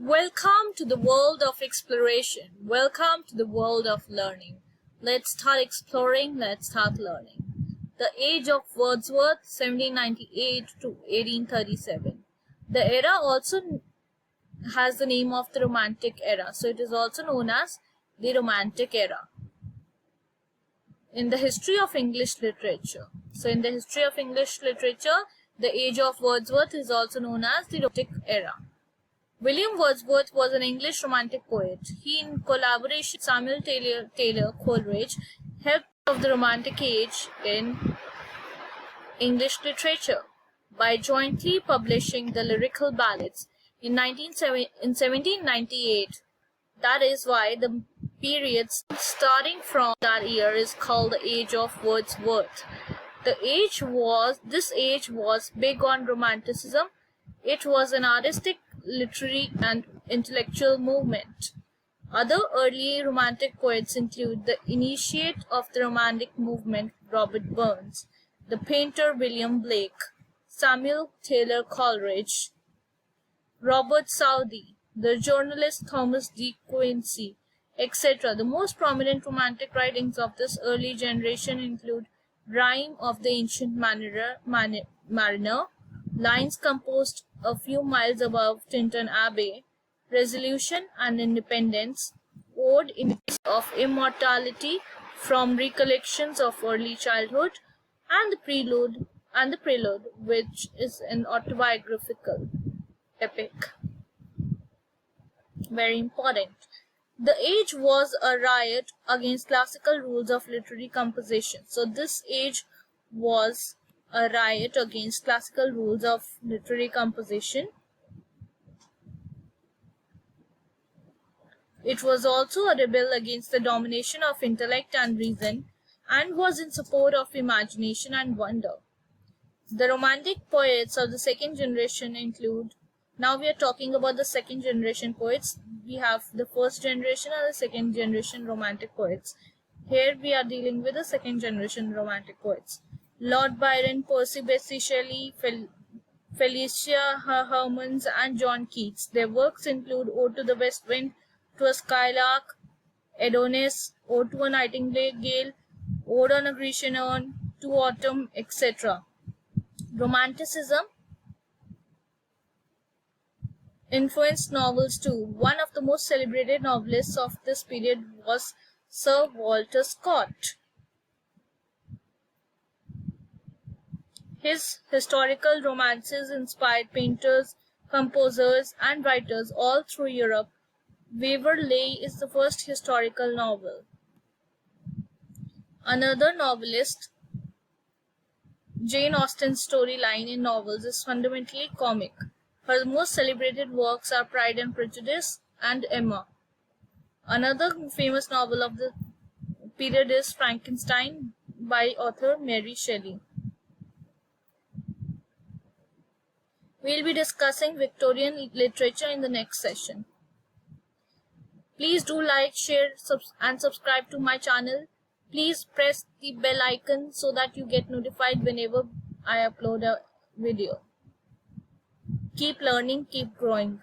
Welcome to the world of exploration. Welcome to the world of learning. Let's start exploring, let's start learning. The age of Wordsworth, 1798 to 1837. The era also has the name of the Romantic era. So it is also known as the Romantic era. In the history of English literature. So in the history of English literature, the age of Wordsworth is also known as the Romantic era. William Wordsworth was an English Romantic poet. He, in collaboration with Samuel Taylor Coleridge, helped of the Romantic age in English literature by jointly publishing the lyrical ballads in 1798. That is why the period starting from that year is called the Age of Wordsworth. This age was big on Romanticism. It was an artistic, literary, and intellectual movement. Other early Romantic poets include the initiate of the Romantic movement, Robert Burns, the painter William Blake, Samuel Taylor Coleridge, Robert Southey, the journalist Thomas D. Quincy, etc. The most prominent Romantic writings of this early generation include Rime of the Ancient Mariner, lines composed a few miles above Tintern Abbey, Resolution and Independence, Ode of Immortality from Recollections of Early Childhood, and the Prelude, which is an autobiographical epic. Very important. The age was a riot against classical rules of literary composition. So this age was a riot against classical rules of literary composition. It was also a rebel against the domination of intellect and reason, and was in support of imagination and wonder. The Romantic poets of the second generation include, now we are talking about the second generation poets. We have the first generation and the second generation Romantic poets. Here we are dealing with the second generation Romantic poets. Lord Byron, Percy Bysshe Shelley, Felicia Hemans, and John Keats. Their works include Ode to the West Wind, To a Skylark, Adonis, Ode to a Nightingale, Ode on a Grecian Urn, To Autumn, etc. Romanticism influenced novels too. One of the most celebrated novelists of this period was Sir Walter Scott. His historical romances inspired painters, composers, and writers all through Europe. Waverley is the first historical novel. Another novelist, Jane Austen's storyline in novels is fundamentally comic. Her most celebrated works are Pride and Prejudice and Emma. Another famous novel of the period is Frankenstein by author Mary Shelley. We'll be discussing Victorian literature in the next session. Please do like, share, and subscribe to my channel. Please press the bell icon so that you get notified whenever I upload a video. Keep learning, keep growing.